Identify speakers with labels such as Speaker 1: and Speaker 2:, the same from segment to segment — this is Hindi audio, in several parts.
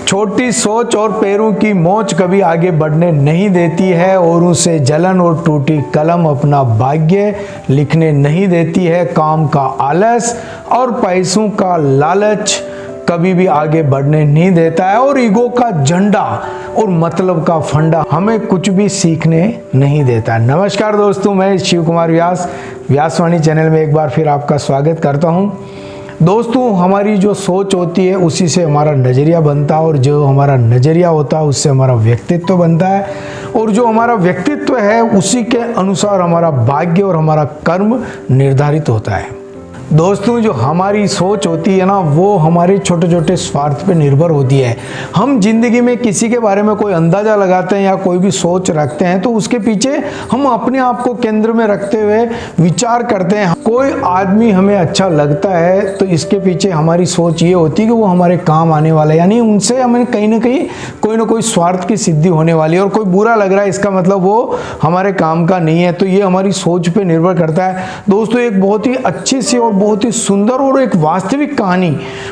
Speaker 1: छोटी सोच और पैरों की मोच कभी आगे बढ़ने नहीं देती है और उसे जलन और टूटी कलम अपना भाग्य लिखने नहीं देती है। काम का आलस और पैसों का लालच कभी भी आगे बढ़ने नहीं देता है और ईगो का झंडा और मतलब का फंडा हमें कुछ भी सीखने नहीं देता। नमस्कार दोस्तों, मैं शिव कुमार व्यास व्यासवाणी चैनल में एक बार फिर आपका स्वागत करता हूं। दोस्तों, हमारी जो सोच होती है उसी से हमारा नज़रिया बनता है और जो हमारा नज़रिया होता है उससे हमारा व्यक्तित्व बनता है और जो हमारा व्यक्तित्व है उसी के अनुसार हमारा भाग्य और हमारा कर्म निर्धारित होता है। दोस्तों, जो हमारी सोच होती है ना, वो हमारे छोटे छोटे स्वार्थ पे निर्भर होती है। हम जिंदगी में किसी के बारे में कोई अंदाज़ा लगाते हैं या कोई भी सोच रखते हैं तो उसके पीछे हम अपने आप को केंद्र में रखते हुए विचार करते हैं। कोई आदमी हमें अच्छा लगता है तो इसके पीछे हमारी सोच ये होती है कि वो हमारे काम आने वाला है, यानी उनसे हमें कहीं ना कहीं कोई ना कोई स्वार्थ की सिद्धि होने वाली है। और कोई बुरा लग रहा है इसका मतलब वो हमारे काम का नहीं है। तो ये हमारी सोच पे निर्भर करता है। दोस्तों, एक बहुत ही अच्छी सी और बहुत ही सुंदर और एक वास्तविक कहानी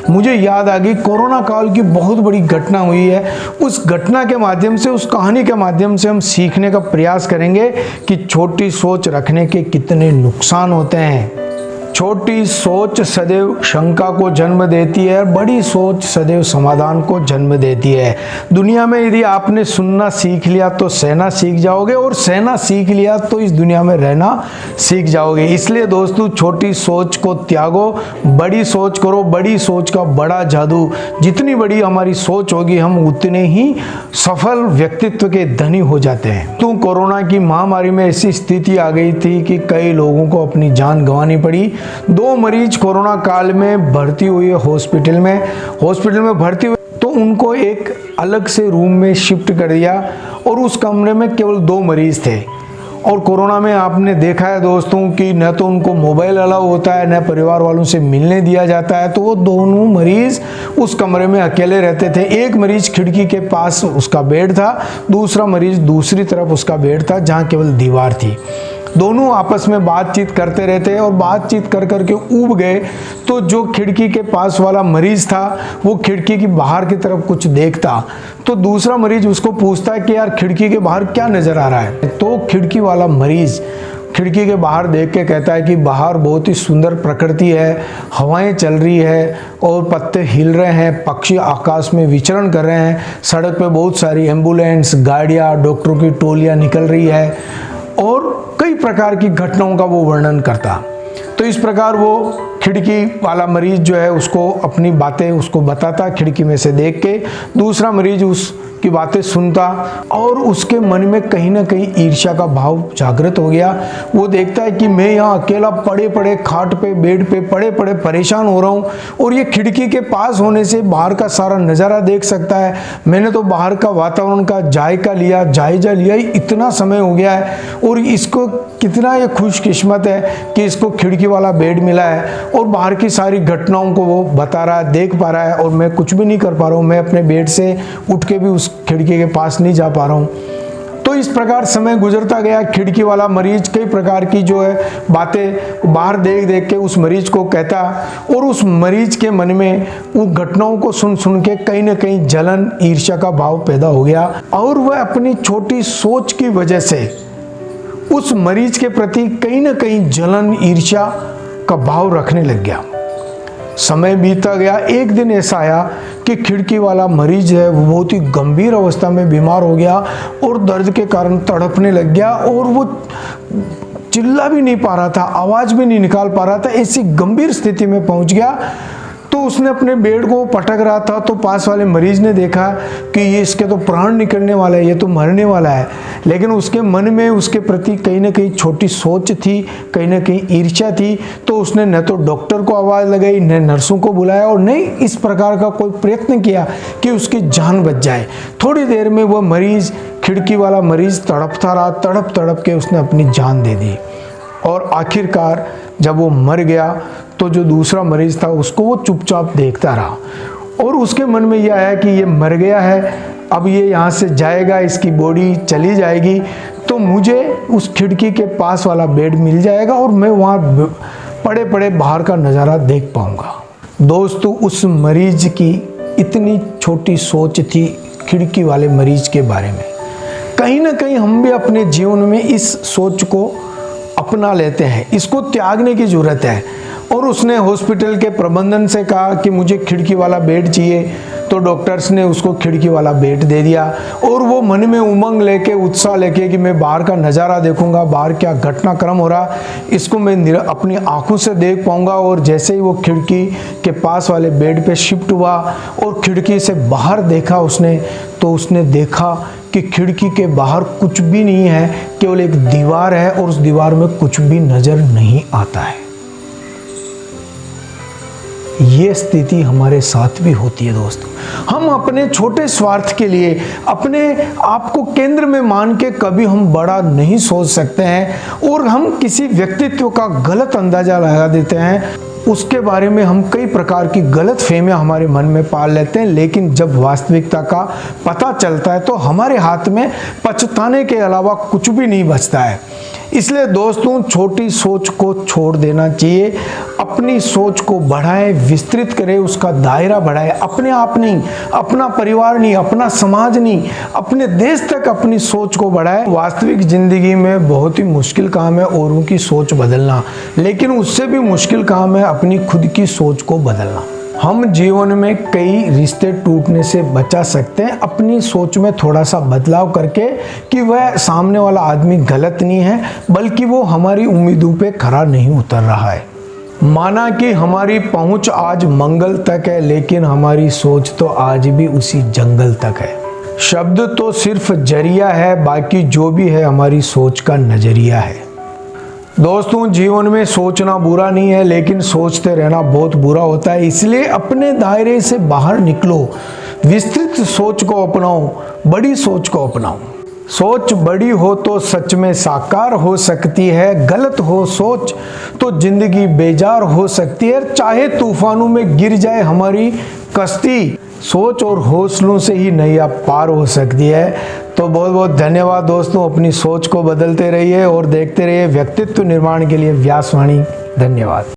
Speaker 1: मुझे याद आ गई। कोरोना काल की बहुत बड़ी घटना हुई है। उस घटना के माध्यम से, उस कहानी के माध्यम से हम सीखने का प्रयास करेंगे कि छोटी सोच रखने के कितने नुकसान होते हैं। छोटी सोच सदैव शंका को जन्म देती है, बड़ी सोच सदैव समाधान को जन्म देती है। दुनिया में यदि आपने सुनना सीख लिया तो सहना सीख जाओगे और सहना सीख लिया तो इस दुनिया में रहना सीख जाओगे। इसलिए दोस्तों, छोटी सोच को त्यागो, बड़ी सोच करो। बड़ी सोच का बड़ा जादू। जितनी बड़ी हमारी सोच होगी हम उतने ही सफल व्यक्तित्व के धनी हो जाते हैं। तो कोरोना की महामारी में ऐसी स्थिति आ गई थी कि कई लोगों को अपनी जान गंवानी पड़ी। 2 मरीज कोरोना काल में भर्ती हुए हॉस्पिटल में भर्ती हुए तो उनको एक अलग से रूम में शिफ्ट कर दिया और उस कमरे में केवल 2 मरीज थे। और कोरोना में आपने देखा है दोस्तों कि न तो उनको मोबाइल अलाउ होता है, न परिवार वालों से मिलने दिया जाता है। तो वो दोनों मरीज उस कमरे में अकेले रहते थे। एक मरीज खिड़की के पास उसका बेड था, दूसरा मरीज दूसरी तरफ उसका बेड था जहाँ केवल दीवार थी। दोनों आपस में बातचीत करते रहते और बातचीत कर करके ऊब गए। तो जो खिड़की के पास वाला मरीज था वो खिड़की की बाहर की तरफ कुछ देखता तो दूसरा मरीज उसको पूछता है कि यार खिड़की के बाहर क्या नजर आ रहा है। तो खिड़की वाला मरीज खिड़की के बाहर देख के कहता है कि बाहर बहुत ही सुंदर प्रकृति है, हवाएं चल रही है और पत्ते हिल रहे हैं, पक्षी आकाश में विचरण कर रहे हैं, सड़क पे बहुत सारी एम्बुलेंस, गाड़ियाँ, डॉक्टरों की टोलियाँ निकल रही है और कई प्रकार की घटनाओं का वो वर्णन करता। तो इस प्रकार वो खिड़की वाला मरीज जो है उसको अपनी बातें उसको बताता खिड़की में से देख के। दूसरा मरीज उसकी बातें सुनता और उसके मन में कहीं ना कहीं ईर्ष्या का भाव जागृत हो गया। वो देखता है कि मैं यहाँ अकेला पड़े पड़े खाट पे, बेड पे पड़े पड़े परेशान हो रहा हूँ और ये खिड़की के पास होने से बाहर का सारा नज़ारा देख सकता है। मैंने तो बाहर का वातावरण का जायजा लिया इतना समय हो गया है और इसको कितना ये खुशकिस्मत है कि इसको खिड़की वाला बेड मिला है और बाहर की सारी घटनाओं को वो बता रहा है, देख पा रहा है और मैं कुछ भी नहीं कर पा रहा हूँ। मैं अपने बेड से उठ के भी उस खिड़की के पास नहीं जा पा रहा हूँ। तो इस प्रकार समय गुजरता गया। खिड़की वाला मरीज कई प्रकार की जो है बातें बाहर देख देख के उस मरीज को कहता और उस मरीज के मन में उन घटनाओं को सुन सुन के कहीं ना कहीं जलन, ईर्ष्या का भाव पैदा हो गया और वह अपनी छोटी सोच की वजह से उस मरीज के प्रति कहीं ना कहीं जलन, ईर्ष्या का भाव रखने लग गया। समय बीतता गया। एक दिन ऐसा आया कि खिड़की वाला मरीज है वो बहुत ही गंभीर अवस्था में बीमार हो गया और दर्द के कारण तड़पने लग गया और वो चिल्ला भी नहीं पा रहा था, आवाज भी नहीं निकाल पा रहा था। ऐसी गंभीर स्थिति में पहुंच गया। तो उसने अपने बेड को पटक रहा था तो पास वाले मरीज ने देखा कि ये इसके तो प्राण निकलने वाला है, ये तो मरने वाला है। लेकिन उसके मन में उसके प्रति कहीं ना कहीं छोटी सोच थी, कहीं ना कहीं ईर्ष्या थी। तो उसने न तो डॉक्टर को आवाज़ लगाई, न नर्सों को बुलाया और नहीं इस प्रकार का कोई प्रयत्न किया कि उसकी जान बच जाए। थोड़ी देर में वह मरीज, खिड़की वाला मरीज तड़पता रहा। तड़प तड़प के उसने अपनी जान दे दी और आखिरकार जब वो मर गया तो जो दूसरा मरीज था उसको वो चुपचाप देखता रहा और उसके मन में यह आया कि ये मर गया है, अब ये यहाँ से जाएगा, इसकी बॉडी चली जाएगी तो मुझे उस खिड़की के पास वाला बेड मिल जाएगा और मैं वहाँ पड़े पड़े बाहर का नज़ारा देख पाऊँगा। दोस्तों, उस मरीज की इतनी छोटी सोच थी खिड़की वाले मरीज के बारे में। कहीं ना कहीं हम भी अपने जीवन में इस सोच को अपना लेते हैं, इसको त्यागने की ज़रूरत है। और उसने हॉस्पिटल के प्रबंधन से कहा कि मुझे खिड़की वाला बेड चाहिए, तो डॉक्टर्स ने उसको खिड़की वाला बेड दे दिया। और वो मन में उमंग लेके, उत्साह लेके कि मैं बाहर का नज़ारा देखूंगा, बाहर क्या घटनाक्रम हो रहा, इसको मैं अपनी आंखों से देख पाऊंगा। और जैसे ही वो खिड़की के पास वाले बेड पे शिफ्ट हुआ और खिड़की से बाहर देखा उसने, तो उसने देखा कि खिड़की के बाहर कुछ भी नहीं है, केवल एक दीवार है और उस दीवार में कुछ भी नज़र नहीं आता है। ये स्थिति हमारे साथ भी होती है दोस्तों। हम अपने छोटे स्वार्थ के लिए अपने आप को केंद्र में मान के कभी हम बड़ा नहीं सोच सकते हैं और हम किसी व्यक्तित्व का गलत अंदाजा लगा देते हैं। उसके बारे में हम कई प्रकार की गलत फहमियां हमारे मन में पाल लेते हैं, लेकिन जब वास्तविकता का पता चलता है तो हमारे हाथ में पछताने के अलावा कुछ भी नहीं बचता है। इसलिए दोस्तों, छोटी सोच को छोड़ देना चाहिए, अपनी सोच को बढ़ाएं, विस्तृत करें, उसका दायरा बढ़ाएं। अपने आप नहीं, अपना परिवार नहीं, अपना समाज नहीं, अपने देश तक अपनी सोच को बढ़ाएं। वास्तविक जिंदगी में बहुत ही मुश्किल काम है औरों की सोच बदलना, लेकिन उससे भी मुश्किल काम है अपनी खुद की सोच को बदलना। हम जीवन में कई रिश्ते टूटने से बचा सकते हैं अपनी सोच में थोड़ा सा बदलाव करके कि वह सामने वाला आदमी गलत नहीं है, बल्कि वो हमारी उम्मीदों पे खरा नहीं उतर रहा है। माना कि हमारी पहुंच आज मंगल तक है, लेकिन हमारी सोच तो आज भी उसी जंगल तक है। शब्द तो सिर्फ जरिया है, बाकी जो भी है हमारी सोच का नजरिया है। दोस्तों, जीवन में सोचना बुरा नहीं है, लेकिन सोचते रहना बहुत बुरा होता है। इसलिए अपने दायरे से बाहर निकलो, विस्तृत सोच को अपनाओ, बड़ी सोच को अपनाओ। सोच बड़ी हो तो सच में साकार हो सकती है, गलत हो सोच तो जिंदगी बेजार हो सकती है। चाहे तूफानों में गिर जाए हमारी कश्ती, सोच और हौसलों से ही नैया पार हो सकती है। तो बहुत बहुत धन्यवाद दोस्तों। अपनी सोच को बदलते रहिए और देखते रहिए व्यक्तित्व निर्माण के लिए व्यासवाणी। धन्यवाद।